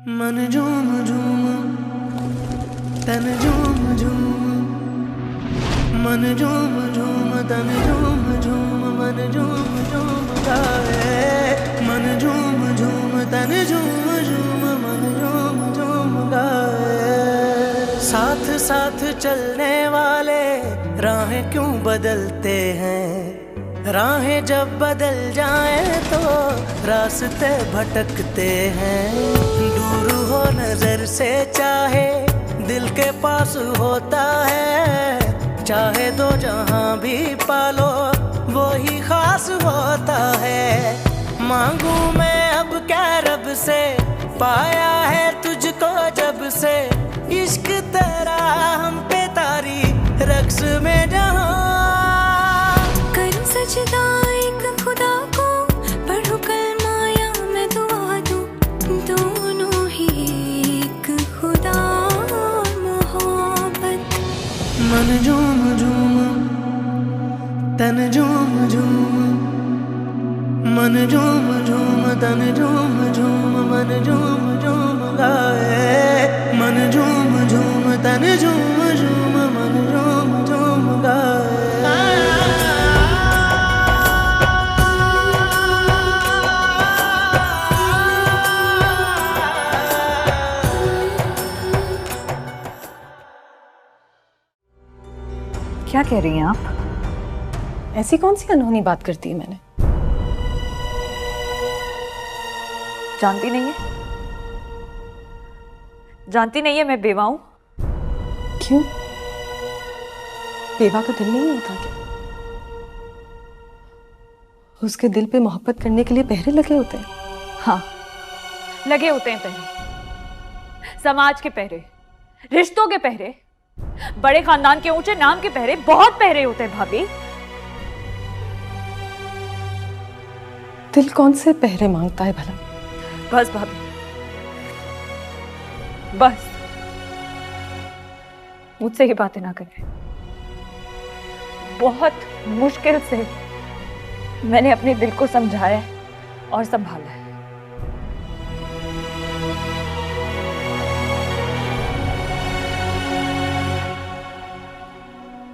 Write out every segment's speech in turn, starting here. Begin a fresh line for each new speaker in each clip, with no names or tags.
मन झूम झूम तन झूम झूम, मन झूम झूम तन झूम झूम, मन झूम झूम गाए। मन झूम झूम तन झूम झूम, मन झूम झूम गाए। साथ साथ चलने वाले राहें क्यों बदलते हैं, राहें जब बदल जाएं तो रास्ते भटकते हैं। दूर हो नजर से चाहे दिल के पास होता है, चाहे दो जहां भी पालो वो ही खास होता है। मांगू मैं अब क्या रब से, पाया है तुझको जब से, इश्क तेरा हम पे तारी रक्स में जहां।
सजदा एक खुदा को पढ़ो कलमा या मैं दुआ दूं, दोनों ही एक खुदा और मोहब्बत।
मन झूम झूम तन झूम झूम, मन झूम झूम तन झूम झूम, मन झूम झूम गाए। मन झूम झूम तन झूम झूम, मन झूम झूम गाए।
क्या कह रही हैं आप?
ऐसी कौन सी अनहोनी बात करती है मैंने?
जानती नहीं है? जानती नहीं है मैं बेवा हूं?
क्यों? बेवा का दिल नहीं होता क्या? उसके दिल पे मोहब्बत करने के लिए पहरे लगे होते हैं।
हाँ, लगे होते हैं पहरे, समाज के पहरे, रिश्तों के पहरे, बड़े खानदान के ऊंचे नाम के पहरे, बहुत पहरे होते हैं भाभी।
दिल कौन से पहरे मांगता है भला?
बस भाभी, बस मुझसे ये बातें ना करें। बहुत मुश्किल से मैंने अपने दिल को समझाया और संभाला है।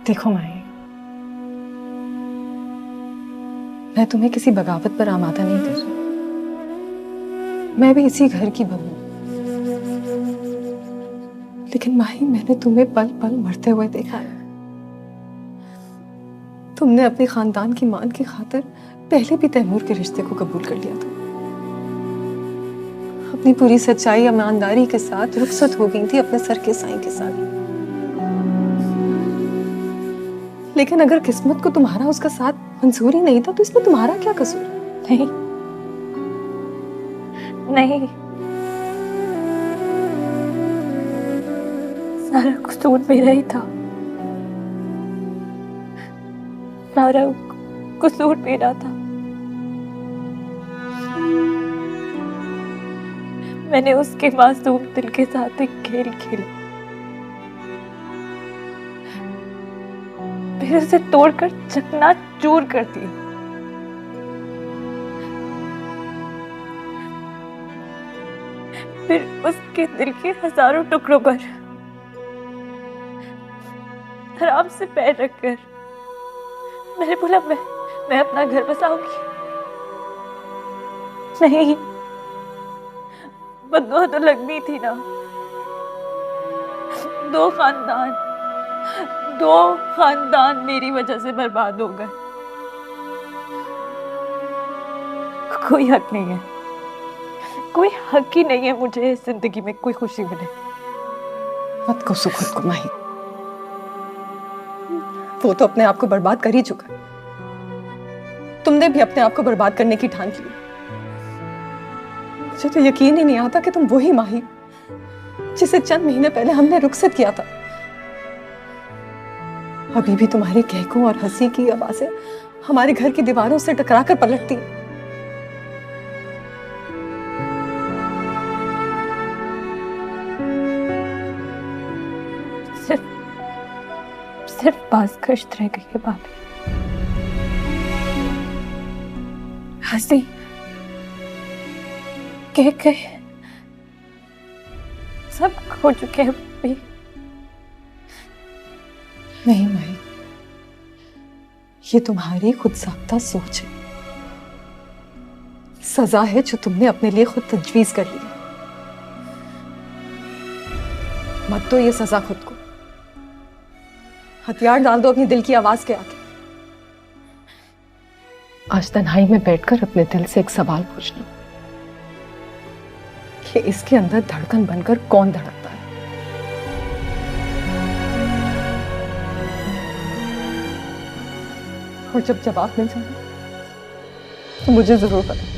देखो माही, मैं तुम्हें किसी बगावत पर आमादा नहीं कर रही। मैं भी इसी घर की बहू हूं, लेकिन माही मैंने तुम्हें पल पल मरते हुए देखा है। तुमने अपने खानदान की मान की खातिर पहले भी तैमूर के रिश्ते को कबूल कर लिया था। अपनी पूरी सच्चाई ईमानदारी के साथ रुखसत हो गई थी अपने सर के साईं के साथ। लेकिन अगर किस्मत को तुम्हारा उसका साथ मंजूर ही नहीं था तो इसमें तुम्हारा क्या कसूर?
नहीं नहीं, सारा कसूर मेरा ही था, सारा कसूर मेरा था। मैंने उसके मासूम दिल के साथ एक खेल खेला, फिर उसे तोड़कर चकनाचूर कर दिया। फिर उसके दिल के हजारों टुकड़ों पर आराम से पैर रखकर मैंने बोला मैं अपना घर बसाऊंगी। नहीं, बददुआ तो लगनी थी ना। दो खानदान मेरी वजह से बर्बाद हो गए। कोई हक नहीं है, कोई हक ही नहीं है मुझे इस जिंदगी में कोई खुशी मिले।
मत को सुख को माही, वो तो अपने आप को बर्बाद कर ही चुका है। तुमने भी अपने आप को बर्बाद करने की ठान ली। मुझे तो यकीन ही नहीं आता कि तुम वही माही जिसे चंद महीने पहले हमने रुखसत किया था अभी भी तुम्हारे कहकों और हंसी की आवाजें हमारे घर की दीवारों से टकराकर पलटती।
सिर्फ बास कश्त रह गई है भाभी। हंसी कह हो चुके हैं भी।
नहीं माही, ये तुम्हारी खुद साख्ता सोच है, सजा है जो तुमने अपने लिए खुद तजवीज कर ली। मत दो ये सजा खुद को, हथियार डाल दो अपनी दिल की आवाज के आगे। आज तन्हाई में बैठकर अपने दिल से एक सवाल पूछना कि इसके अंदर धड़कन बनकर कौन धड़कता है। और जब जवाब मिल जाए तो मुझे जरूर बताना।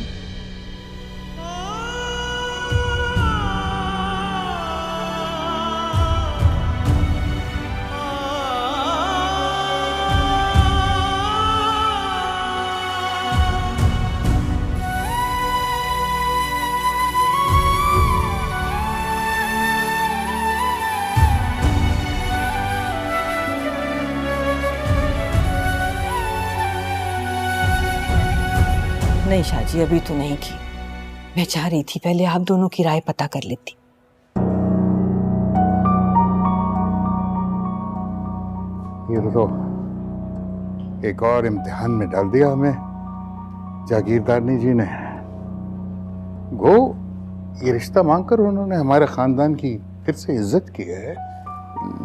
नहीं शाहजी, अभी तो नहीं की। मैं चाह रही थी पहले आप दोनों की राय पता कर लेती।
ये तो एक और इम्तिहान में डाल दिया हमें जागीरदारनी जी ने। गो ये रिश्ता मांगकर उन्होंने हमारे खानदान की फिर से इज्जत की है,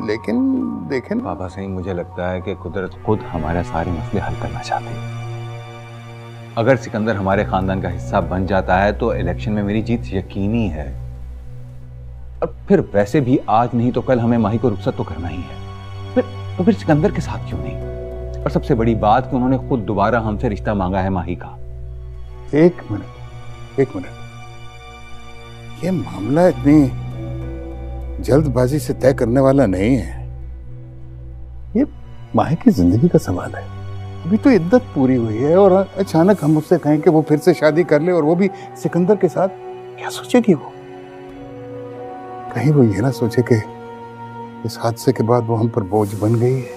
लेकिन देखें
बाबा सही, मुझे लगता है कि कुदरत खुद हमारे सारे मसले हल करना चाहती है। अगर सिकंदर हमारे खानदान का हिस्सा बन जाता है तो इलेक्शन में मेरी जीत यकीनी है। और फिर वैसे भी आज नहीं तो कल हमें माही को रुखसत तो करना ही है। फिर सिकंदर के साथ क्यों नहीं? और सबसे बड़ी बात कि उन्होंने खुद दोबारा हमसे रिश्ता मांगा है माही का।
एक मिनट, ये मामला इतनी जल्दबाजी से तय करने वाला नहीं है। ये माही की जिंदगी का सवाल है। अभी तो इद्दत पूरी हुई है और अचानक हम उससे कहें कि वो फिर से शादी कर ले, और वो भी सिकंदर के साथ, क्या सोचेगी वो? कहीं वो ये ना सोचे कि इस हादसे के बाद वो हम पर बोझ बन गई है।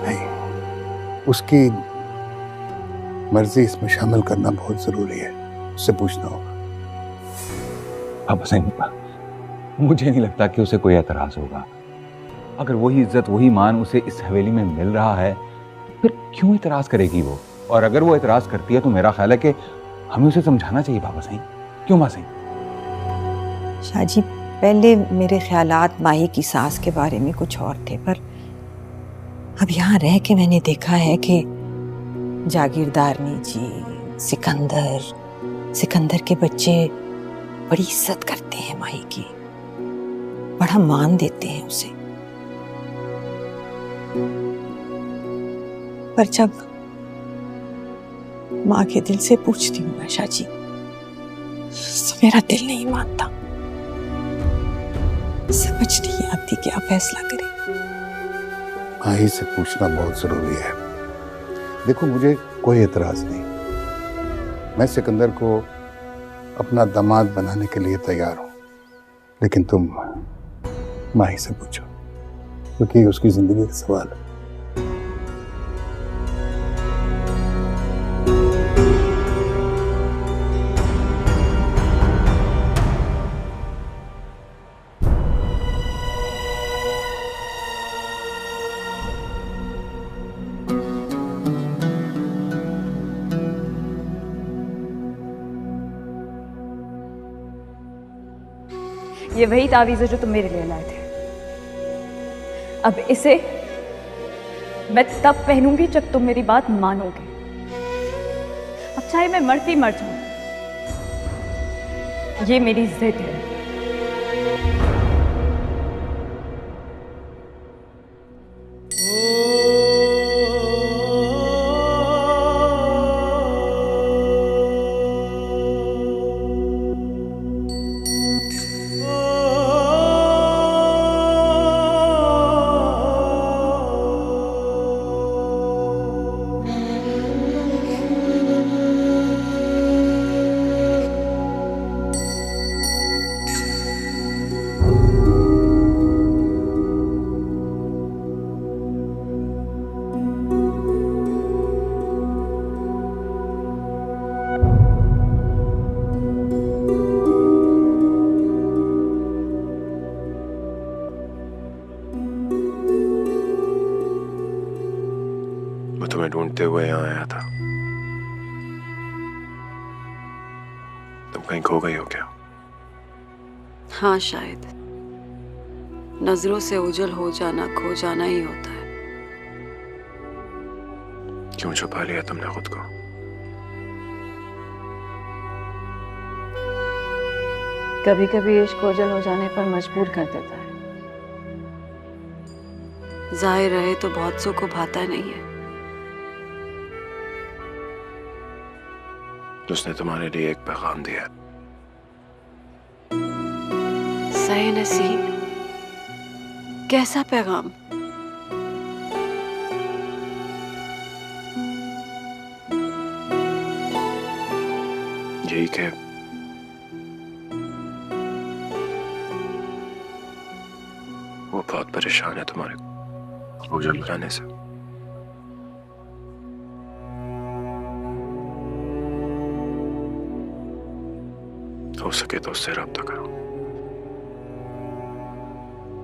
नहीं, उसकी मर्जी इसमें शामिल करना बहुत जरूरी है। उससे पूछना होगा।
अब सही, मुझे नहीं लगता कि उसे कोई एतराज होगा। अगर वही इज्जत वही मान उसे इस हवेली में मिल रहा है, फिर क्यों इतराज करेगी वो? और अगर वो इतराज करती है तो मेरा ख्याल है कि हमें उसे समझाना चाहिए। बाबा सही, क्यों मां सही?
शाहजी, पहले मेरे ख्यालात माही की सास के बारे में कुछ और थे, पर अब यहाँ रह के मैंने देखा है कि जागीरदारनी जी, सिकंदर के बच्चे बड़ी इज्जत करते हैं माही की, बड़ा मान देते हैं उसे। पर जब माँ के दिल से पूछती हूँ ना शाहजी, तो मेरा दिल नहीं मानता। समझ नहीं आती क्या फैसला करे।
माही से पूछना बहुत जरूरी है। देखो, मुझे कोई एतराज नहीं। मैं सिकंदर को अपना दामाद बनाने के लिए तैयार हूं, लेकिन तुम माही से पूछो, क्योंकि उसकी जिंदगी का सवाल है।
ये वही तावीज़ है जो तुम मेरे लिए लाए थे। अब इसे मैं तब पहनूंगी जब तुम मेरी बात मानोगे। अब चाहे मैं मरती मर जाऊं, ये मेरी जिद है।
मैं तुम्हें ढूंढते हुए यहाँ आया था। तुम कहीं खो गई हो क्या?
हाँ शायद। नजरों से ओझल हो जाना खो जाना ही होता है।
क्यों छुपा लिया तुमने खुद को?
कभी कभी इश्क ओझल हो जाने पर मजबूर कर देता है।
जाहिर रहे तो बहुत सौ को भाता नहीं है।
उसने तुम्हारे लिए एक पैगाम दिया।
सही नसीब, कैसा पैगाम?
यही कि वो बहुत परेशान है तुम्हारे ओझल जाने से। हो सके तो उससे रब्ता करो।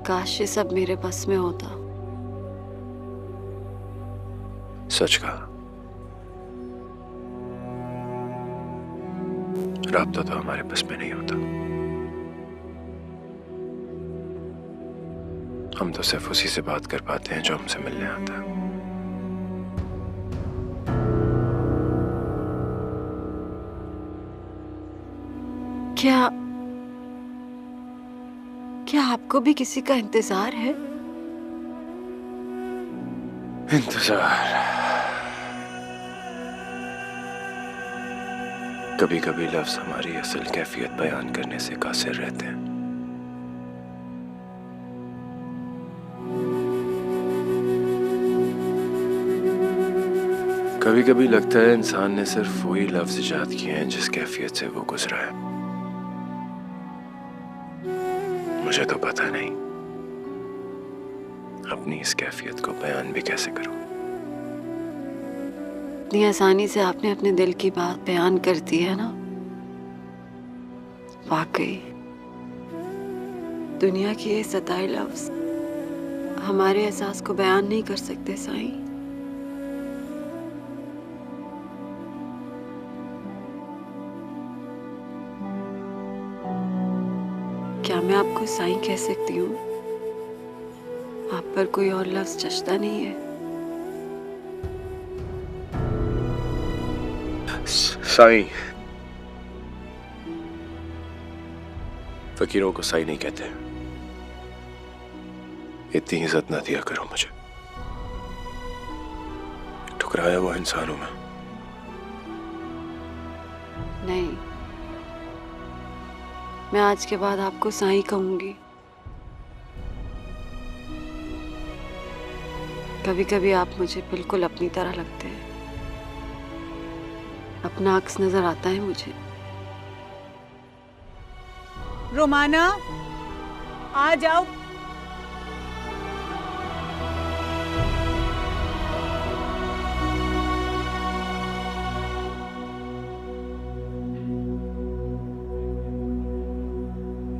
काश ये सब मेरे बस में होता।
सच कहा, रब्ता तो हमारे बस में नहीं होता। हम तो सिर्फ उसी से बात कर पाते हैं जो हमसे मिलने आता है।
क्या आपको भी किसी का इंतजार है?
इंतजार? कभी कभी लफ्ज हमारी असल कैफियत बयान करने से कासिर रहते हैं। कभी कभी लगता है इंसान ने सिर्फ वही लफ्ज इजाद किए हैं जिस कैफियत से वो गुजरा है। मुझे तो पता नहीं अपनी इस कैफियत को बयान भी कैसे करूं।
इतनी आसानी से आपने अपने दिल की बात बयान कर दी है ना। वाकई दुनिया की ये सताए लफ्ज हमारे एहसास को बयान नहीं कर सकते साईं। क्या मैं आपको साईं कह सकती हूँ? आप पर कोई और लफ्ज जचता नहीं है।
साईं, फकीरों को साईं नहीं कहते। इतनी इज्जत ना दिया करो मुझे। ठुकराया हुआ इंसान हूं मैं।
नहीं, मैं आज के बाद आपको साईं कहूंगी। कभी कभी आप मुझे बिल्कुल अपनी तरह लगते हैं। अपना अक्स नजर आता है मुझे।
रोमाना, आ जाओ।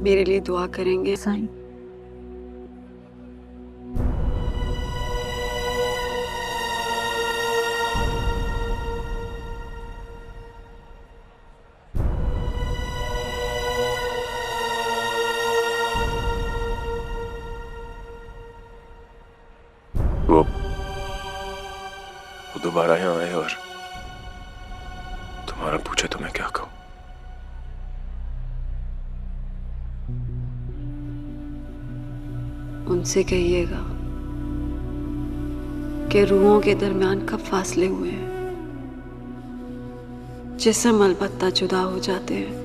मेरे लिए दुआ करेंगे साईं?
वो दोबारा यहाँ आए और तुम्हारा पूछे तो मैं क्या कहूँ?
उनसे कहिएगा कि रूहों के दरमियान कब फासले हुए हैं, जिस्म अलबत्ता जुदा हो जाते हैं।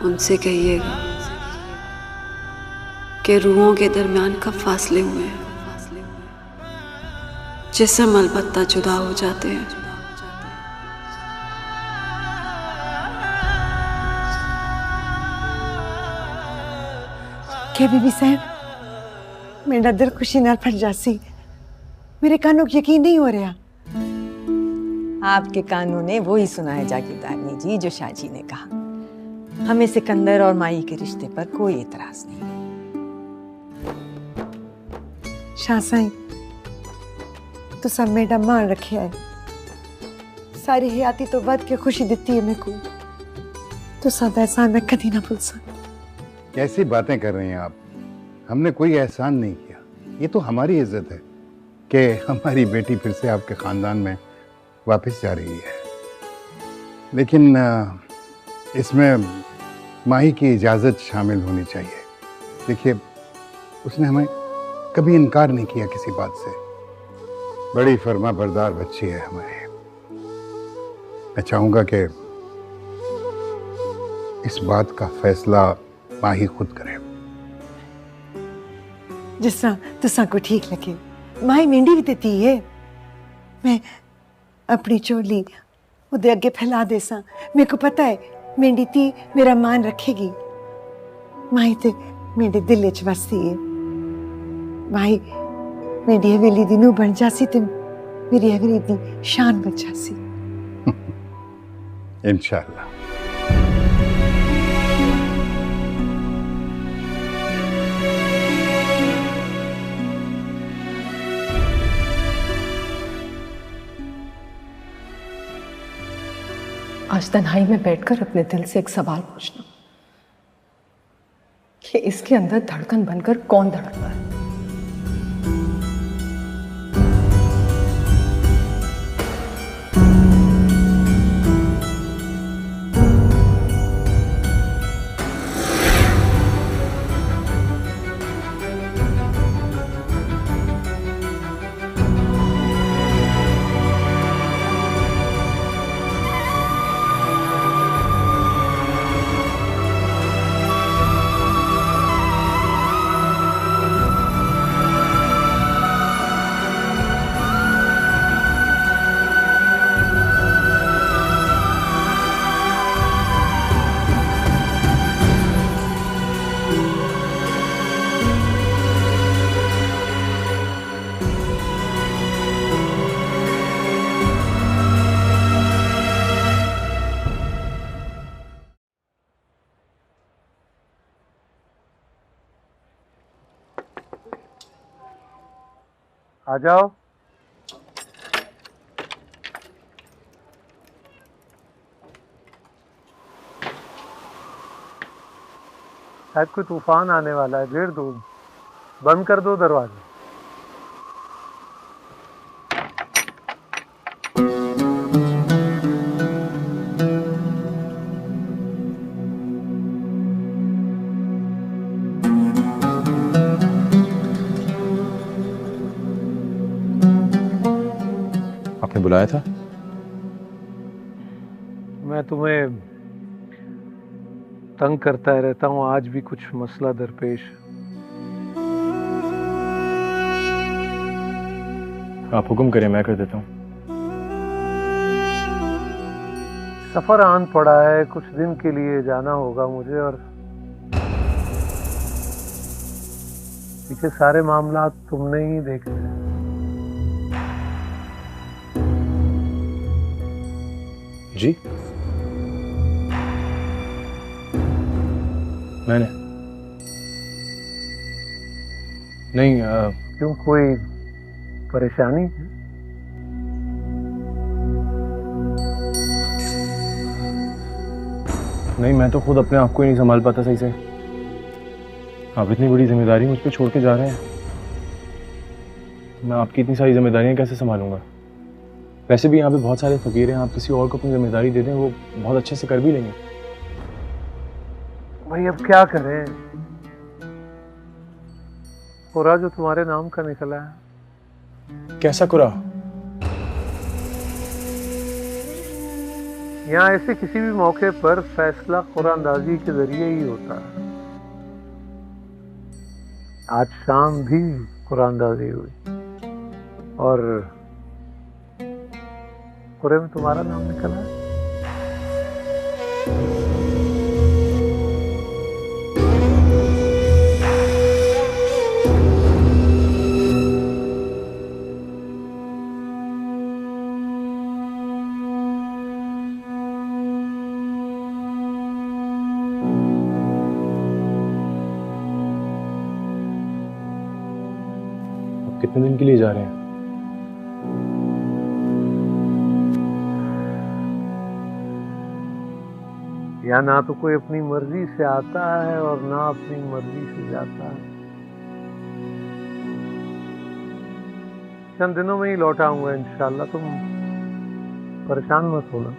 उनसे कहिएगा कि के रूहों के दरमियान कब फासले हुए हैं, जिस्म अलबत्ता जुदा हो जाते हैं।
क्या बीबी साहब, मेरा दिल खुशी नाल फट जासी। मेरे कानों को यकीन नहीं हो रहा। आपके कानों ने वो ही सुना है जागीरदारनी जी जो शाहजी ने कहा। हमें सिकंदर और माई के रिश्ते पर कोई एतराज नहीं। शाह साईं, तो सब मेरा मान रखे है। सारी हयाती तो बद के खुशी देती है मेरे को। तो सब एहसान मैं कभी ना भूल सकती।
कैसी बातें कर रही हैं आप? हमने कोई एहसान नहीं किया। ये तो हमारी इज्जत है कि हमारी बेटी फिर से आपके खानदान में वापस जा रही है। लेकिन इसमें माही की इजाज़त शामिल होनी चाहिए। देखिए, उसने हमें कभी इनकार नहीं किया किसी बात से। बड़ी फर्मा बरदार बच्ची है हमारी। मैं चाहूँगा कि इस बात का फैसला माही खुद करे। जिस तरह तुसा को ठीक लगे। माही मेंढी भी देती है। मैं अपनी चोली उदे अगे फैला देसा। मेरे को पता है मेंढी ती मेरा मान रखेगी। माही ते मेरे दिल च वसती है। माही मेरी हवेली दी नूं बन जासी ते मेरी हवेली दी शान बन जासी। इंशाअल्लाह।
आज तन्हाई में बैठकर अपने दिल से एक सवाल पूछना कि इसके अंदर धड़कन बनकर कौन धड़क रहा है?
आ जाओ। शायद कोई तूफान आने वाला है, घेर दो, बंद कर दो दरवाजा।
आपने बुलाया था?
मैं तुम्हें तंग करता रहता हूँ, आज भी कुछ मसला दरपेश।
आप हुक्म करें, मैं कर देता हूँ।
सफर आन पड़ा है, कुछ दिन के लिए जाना होगा मुझे, और पीछे सारे मामला तुमने ही देखे हैं।
जी? मैंने नहीं।
क्यों, कोई परेशानी है?
नहीं, मैं तो खुद अपने आप को ही नहीं संभाल पाता सही से। आप इतनी बड़ी जिम्मेदारी मुझ पे छोड़ के जा रहे हैं, मैं आपकी इतनी सारी जिम्मेदारियां कैसे संभालूंगा? वैसे भी यहाँ पे बहुत सारे फकीर हैं, आप किसी और को अपनी जिम्मेदारी दे दें, वो बहुत अच्छे से कर भी लेंगे।
भाई अब क्या करें? कुरा जो तुम्हारे नाम का निकला है।
कैसा कुरा?
यहाँ ऐसे किसी भी मौके पर फैसला कुरानंदाजी के जरिए ही होता है। आज शाम भी कुरानदाजी हुई और पूरे में तुम्हारा नाम निकला है।
कितने दिन के लिए जा रहे हैं?
या ना तो कोई अपनी मर्जी से आता है और ना अपनी मर्जी से जाता है। चंद दिनों में ही लौट आऊंगा इंशाल्लाह, तुम परेशान मत होना।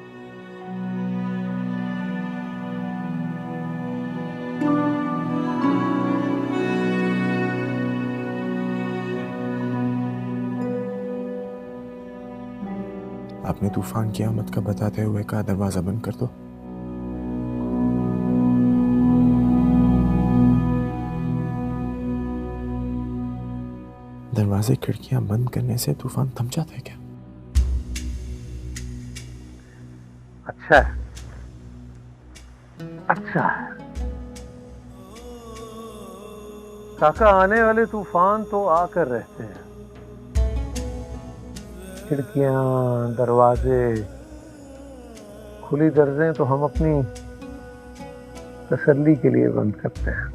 आपने तूफान की आमद का बताते हुए कहा दरवाजा बंद कर दो। दरवाजे खिड़कियां बंद करने से तूफान थम जाता है क्या?
अच्छा है, अच्छा है काका, आने वाले तूफान तो आकर रहते हैं। खिड़कियां, दरवाजे, खुली दरजें तो हम अपनी तसल्ली के लिए बंद करते हैं।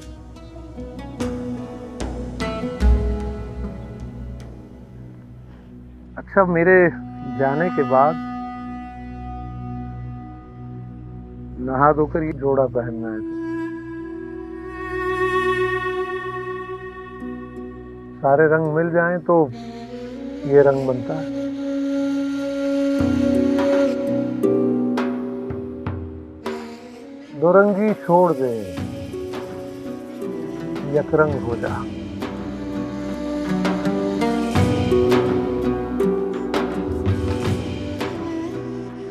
अच्छा, मेरे जाने के बाद नहा धोकर ये जोड़ा पहनना है। सारे रंग मिल जाएं तो ये रंग बनता है। दो रंगी छोड़ दे, यकरंग हो जा।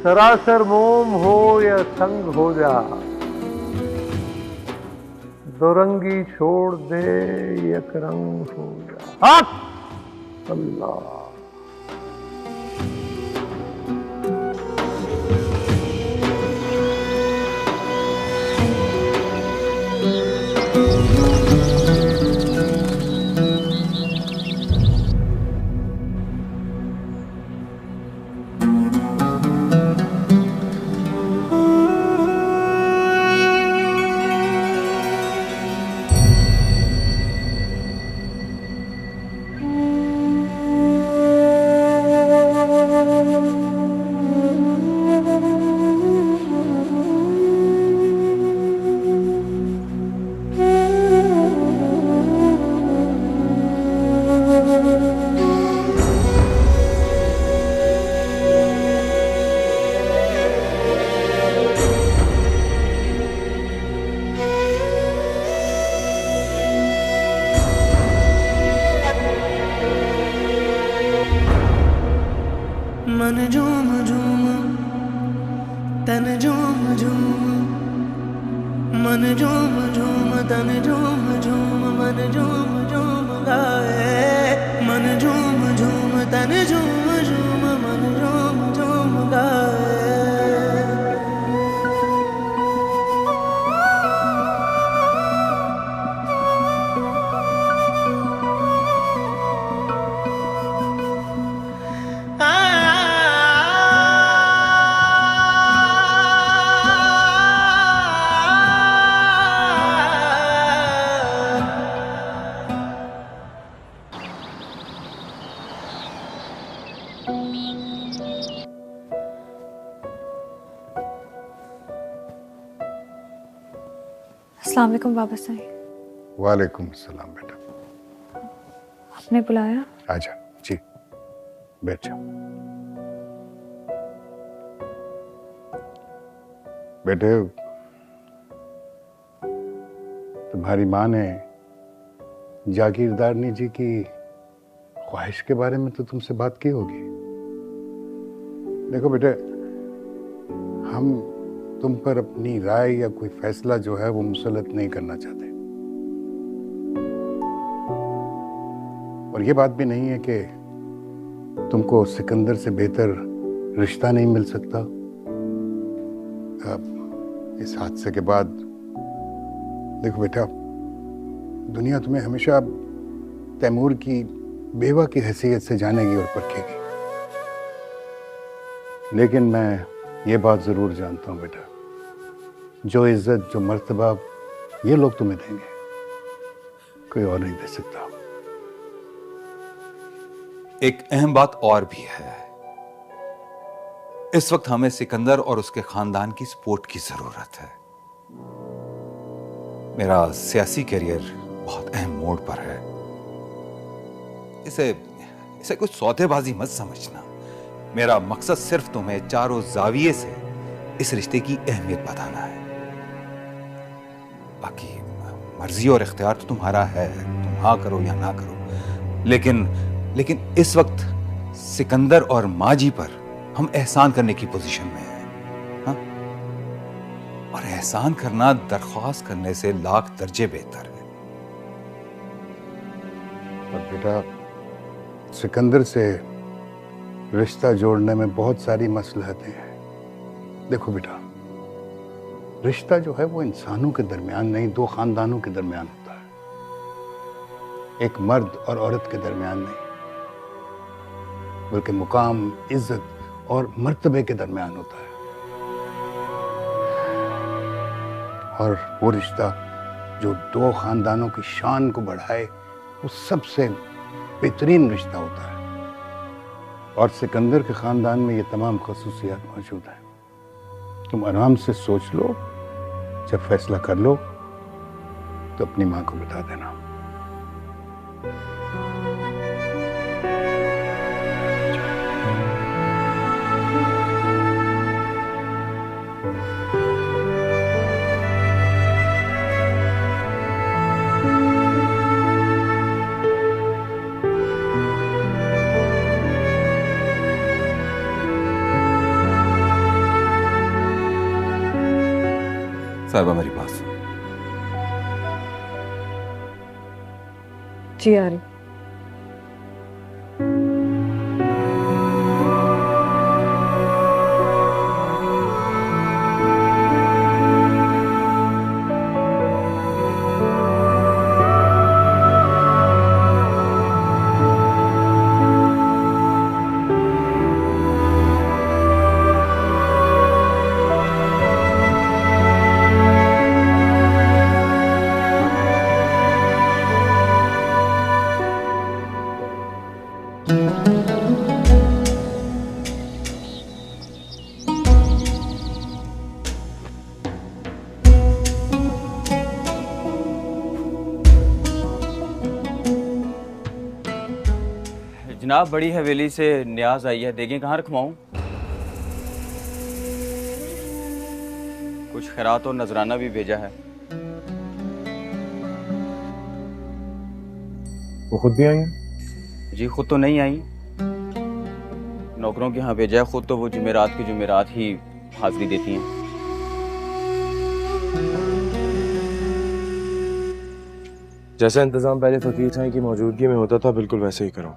सरासर मोम हो या संग हो जा, दो रंगी छोड़ दे, यकरंग हो जा। अल्लाह।
मन झूम झूम तन झूम झूम, मन झूम झूम तन झूम झूम, मन झूम झूम गाए। मन झूम झूम तन झूम झूम, मन झूम झूम गाए।
अस्सलाम वालेकुम बाबा साईं।
वालेकुम अस्सलाम बेटा।
आपने बुलाया?
आजा जी, बैठ जाओ। बेटे, तुम्हारी माँ ने जागीरदारनी जी की ख्वाहिश के बारे में तो तुमसे बात की होगी। देखो बेटे, हम तुम पर अपनी राय या कोई फैसला जो है वो मुसल्लत नहीं करना चाहते। और ये बात भी नहीं है कि तुमको सिकंदर से बेहतर रिश्ता नहीं मिल सकता। इस हादसे के बाद देखो बेटा, दुनिया तुम्हें हमेशा तैमूर की बेवा की हैसियत से जानेगी और परखेगी, लेकिन मैं ये बात जरूर जानता हूँ बेटा, जो इज्जत जो मर्तबा ये लोग तुम्हें देंगे कोई और नहीं दे सकता।
एक अहम बात और भी है, इस वक्त हमें सिकंदर और उसके खानदान की सपोर्ट की जरूरत है। मेरा सियासी करियर बहुत अहम मोड़ पर है। इसे कुछ सौदेबाजी मत समझना। मेरा मकसद सिर्फ तुम्हें चारों जाविये से इस रिश्ते की अहमियत बताना है। बाकी मर्जी और इख्तियार तो तुम्हारा है, तुम हाँ करो या ना करो, लेकिन इस वक्त सिकंदर और माजी पर हम एहसान करने की पोजीशन में हैं, हाँ? और एहसान करना दरख्वास्त करने से लाख दर्जे बेहतर है।
और बेटा, सिकंदर से रिश्ता जोड़ने में बहुत सारी मसलहतें हैं। देखो बेटा, रिश्ता जो है वो इंसानों के दरमियान नहीं, दो खानदानों के दरमियान होता है, एक मर्द और औरत के दरमियान नहीं, बल्कि मुकाम, इज्जत और मर्तबे के दरमियान होता है। और वो रिश्ता जो दो खानदानों की शान को बढ़ाए वो सबसे बेहतरीन रिश्ता होता है। और सिकंदर के खानदान में ये तमाम खसूसियात मौजूद हैं। तुम आराम से सोच लो, जब फैसला कर लो तो अपनी मां को बता देना।
साहिबा मेरी बात सुन।
जी आ रही।
जनाब, बड़ी हवेली से न्याज आई है, देखें कहाँ रखवाऊं? कुछ खैरात और नजराना भी भेजा है।
वो खुद भी आई हैं?
जी खुद तो नहीं आई, नौकरों के यहाँ भेजा है। खुद तो वो जुमेरात की जुमेरात ही हाजिरी देती हैं।
जैसा इंतजाम पहले फकीर साईं की मौजूदगी में होता था, बिल्कुल वैसे ही करो।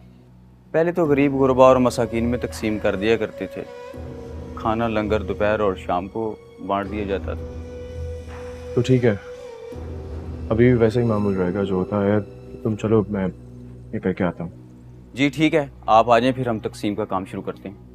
पहले तो गरीब गुरबा और मसाकीन में तकसीम कर दिया करते थे। खाना लंगर दोपहर और शाम को बांट दिया जाता था।
तो ठीक है, अभी भी वैसे ही मामूल रहेगा जो होता है। तुम चलो, मैं ये करके आता हूँ।
जी ठीक है, आप आ जाएं, फिर हम तकसीम का काम शुरू करते हैं।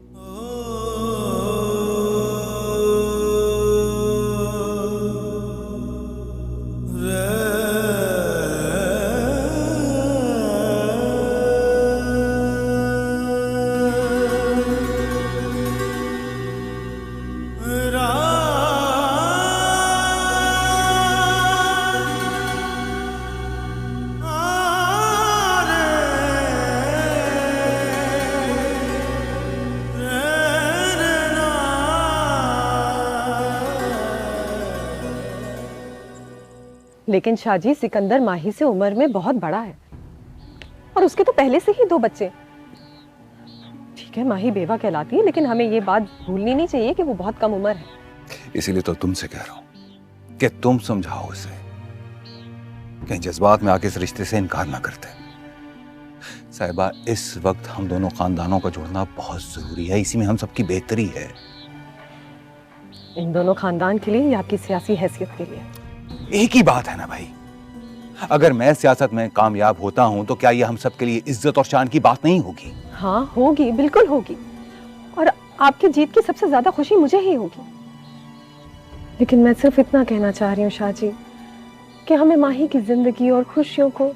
लेकिन शाहजी, सिकंदर माही से उम्र में बहुत बड़ा है और उसके तो पहले से ही 2 बच्चे। ठीक है, माही बेवा कहलाती है, लेकिन हमें ये बात भूलनी नहीं चाहिए कि वो बहुत कम उम्र है।
इसीलिए तो तुमसे कह रहा हूं कि तुम समझाओ उसे, कहीं जज्बात में आके इस रिश्ते से इनकार ना करते। साहिबा, इस वक्त हम दोनों खानदानों का जुड़ना बहुत जरूरी है, इसी में हम सबकी बेहतरी है।
इन दोनों खानदान के लिए या आपकी सियासी हैसियत के लिए?
एक ही बात है ना भाई। अगर मैं सियासत में कामयाब होता हूं तो क्या ये हम सब के लिए इज्जत और शान की बात नहीं होगी?
हाँ होगी, बिल्कुल होगी। और आपकी जीत की सबसे ज्यादा खुशी मुझे ही होगी। लेकिन मैं सिर्फ इतना कहना चाह रही हूँ शाह जी कि हमें माही की जिंदगी और खुशियों को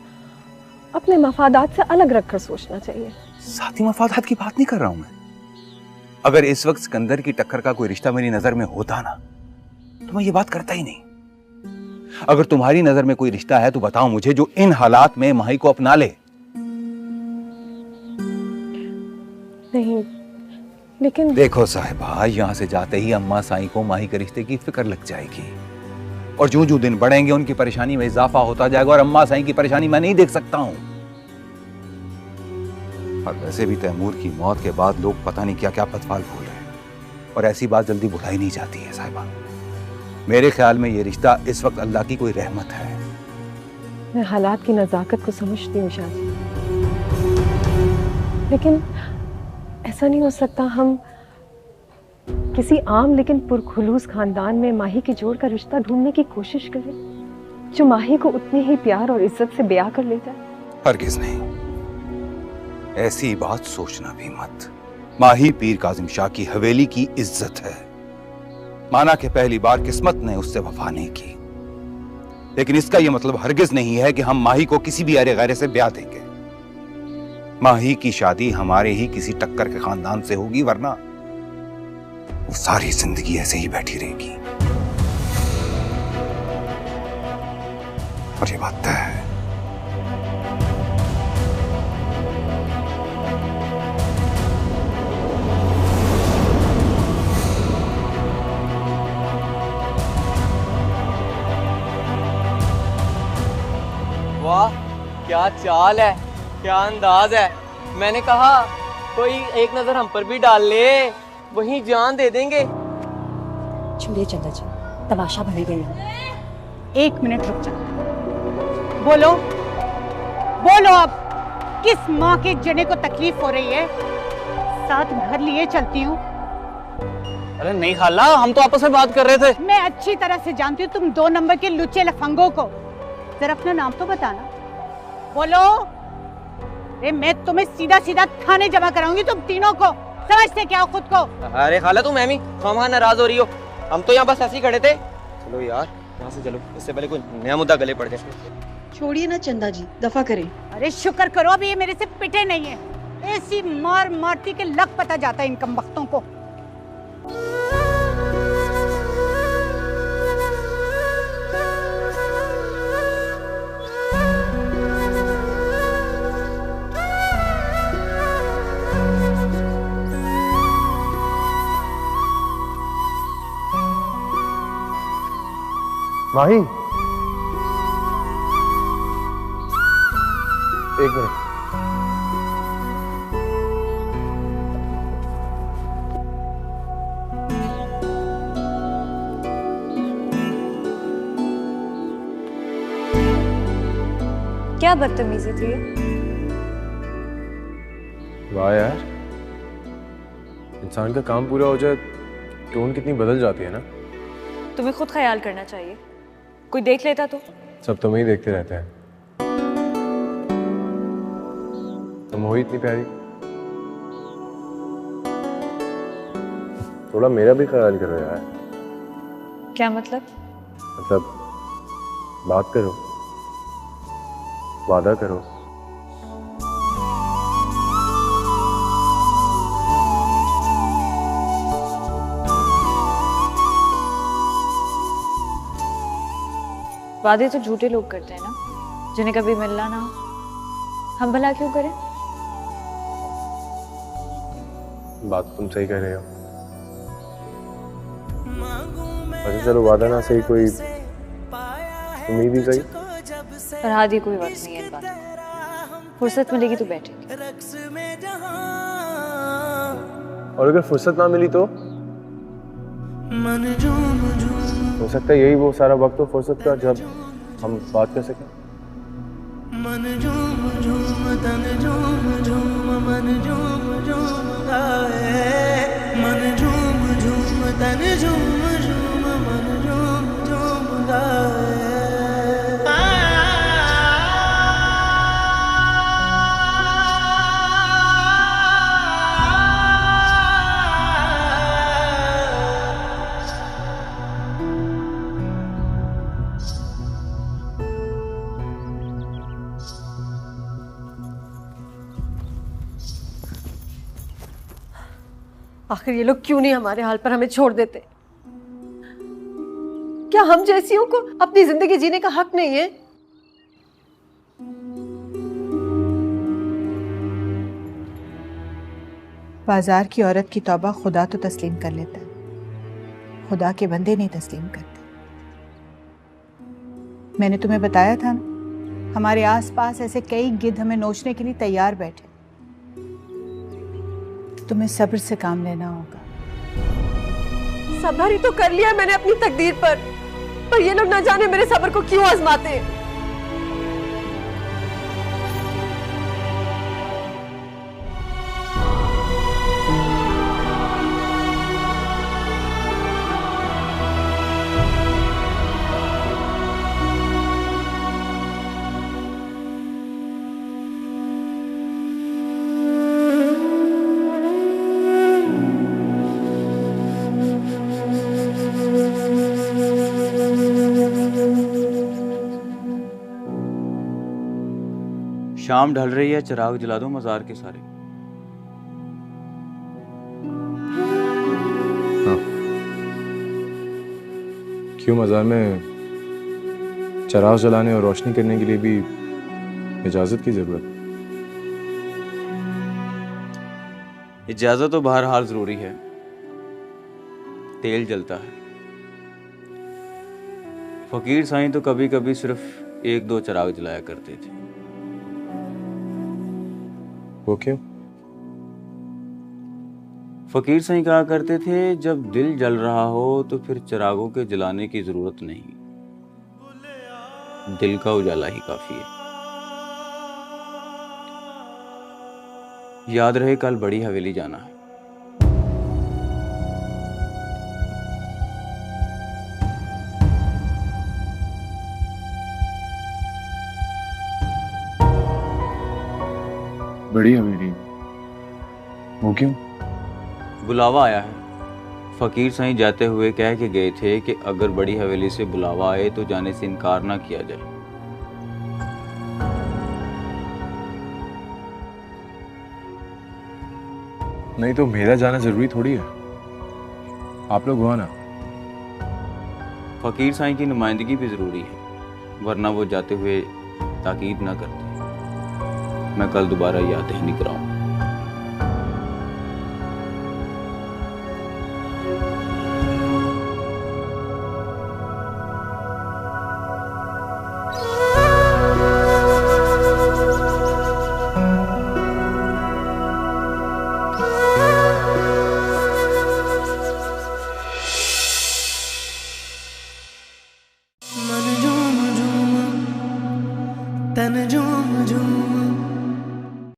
अपने मफादात से अलग रखकर सोचना चाहिए।
साथी मफादात की बात नहीं कर रहा हूं मैं। अगर इस वक्त सिकंदर की टक्कर का कोई रिश्ता मेरी नजर में होता ना तो मैं ये बात करता ही नहीं। अगर तुम्हारी नजर में कोई रिश्ता है तो बताओ मुझे, जो इन हालात में माही को अपना ले।
नहीं, लेकिन
देखो साहिबा, यहां से जाते ही अम्मा साईं को माही के रिश्ते की फिक्र लग जाएगी और जो जो दिन बढ़ेंगे उनकी परेशानी में इजाफा होता जाएगा और अम्मा साईं की परेशानी मैं नहीं देख सकता हूं। और वैसे भी तैमूर की मौत के बाद लोग पता नहीं क्या क्या पतवाल भूल रहे हैं और ऐसी बात जल्दी भुलाई नहीं जाती है साहिबा। मेरे ख्याल में ये रिश्ता इस वक्त अल्लाह की कोई रहमत है।
मैं हालात की नजाकत को समझती हूँ शाह जी, लेकिन ऐसा नहीं हो सकता हम किसी आम लेकिन पुरखुलूस खानदान में माही की जोड़ का रिश्ता ढूंढने की कोशिश करें जो माही को उतनी ही प्यार और इज्जत से ब्याह कर ले जाए।
हरगिज़ नहीं, ऐसी बात सोचना भी मत। माही पीर काजिम शाह की हवेली की इज्जत है। माना कि पहली बार किस्मत ने उससे वफा नहीं की, लेकिन इसका यह मतलब हरगिज नहीं है कि हम माही को किसी भी अरे गैरे से ब्याह देंगे। माही की शादी हमारे ही किसी टक्कर के खानदान से होगी, वरना वो सारी जिंदगी ऐसे ही बैठी रहेगी। और ये बात तय है।
वाह, क्या चाल है, क्या अंदाज है। मैंने कहा कोई एक नजर हम पर भी डाल ले, वहीं जान दे देंगे।
छोड़िए चंदा जी, तमाशा भरे गए।
एक मिनट रुक जा। बोलो बोलो, अब किस माँ के जने को तकलीफ हो रही है? साथ घर लिए चलती हूँ।
अरे नहीं खाला, हम तो आपस में बात कर रहे थे।
मैं अच्छी तरह से जानती हूँ तुम 2 नंबर के लुच्चे लफंगों को। जरा अपना नाम तो बताना। बोलो। अरे मैं तुम्हें सीधा सीधा थाने जमा कराऊंगी तुम तीनों को। समझते क्या हो खुद को?
अरे खाला तुम एमी खामा नाराज हो रही हो, हम तो यहाँ बस ऐसे ही खड़े थे। चलो यार यहाँ से चलो, इससे पहले कोई नया मुद्दा गले पड़ जाए।
छोड़िए ना चंदा जी, दफा करें।
अरे शुक्र करो अभी ये मेरे से पिटे नहीं है। ऐसी मार मारती के लग पता जाता है इन कमबख्तों को।
माही, एक मिनट।
क्या बदतमीजी थी?
वाह यार, इंसान का काम पूरा हो जाए टोन कितनी बदल जाती है ना।
तुम्हें खुद ख्याल करना चाहिए, कोई देख लेता तो।
सब तुम्हें ही देखते रहते हैं। तुम हो ही इतनी प्यारी, थोड़ा मेरा भी ख्याल करो यार।
क्या मतलब?
मतलब बात करो, वादा करो।
वादे तो झूठे लोग करते हैं ना, जिन्हें कभी मिलना ना हो। हम भला क्यों करें?
बात तुम सही कह रहे हो। अच्छा चलो, वादा ना सही, कोई उम्मीद ही सही।
पर हाँ, कोई बात नहीं है इन बात। फुर्सत मिलेगी तो बैठेंगे।
और अगर फुर्सत ना मिली तो हो सकता है यही वो सारा वक्त हो फुर्सत का जब हम बात कर सकें।
मन झूम झूम गाए, मन झूम झूम तन झूम झूम मन झूम झूम गाए।
आखिर ये लोग क्यों नहीं हमारे हाल पर हमें छोड़ देते? क्या हम जैसियों को अपनी जिंदगी जीने का हक नहीं है?
बाजार की औरत की तौबा खुदा तो तस्लीम कर लेता है, खुदा के बंदे नहीं तस्लीम करते। मैंने तुम्हें बताया था ना, हमारे आसपास ऐसे कई गिद्ध हमें नोचने के लिए तैयार बैठे। तुम्हें सब्र से काम लेना होगा।
सब्र ही तो कर लिया मैंने अपनी तकदीर पर ये लोग न जाने मेरे सब्र को क्यों आजमाते हैं।
शाम ढल रही है, चिराग जला दो मजार के सारे।
हाँ। क्यों मजार में चिराग जलाने और रोशनी करने के लिए भी इजाजत की जरूरत?
इजाजत तो बहरहाल जरूरी है, तेल जलता है। फकीर साईं तो कभी कभी सिर्फ 1-2 चिराग जलाया करते थे।
वो क्यों?
फकीर साईं कहा करते थे, जब दिल जल रहा हो तो फिर चिरागों के जलाने की जरूरत नहीं, दिल का उजाला ही काफी है। याद रहे कल बड़ी हवेली जाना है।
बड़ी हवेली? वो क्यों?
बुलावा आया है। फकीर साईं जाते हुए कह के गए थे कि अगर बड़ी हवेली से बुलावा आए तो जाने से इनकार ना किया जाए।
नहीं तो मेरा जाना जरूरी थोड़ी है, आप लोग हो ना।
फकीर साईं की नुमाइंदगी भी जरूरी है, वरना वो जाते हुए ताकीद ना करते। मैं कल दोबारा याद नहीं कराऊं।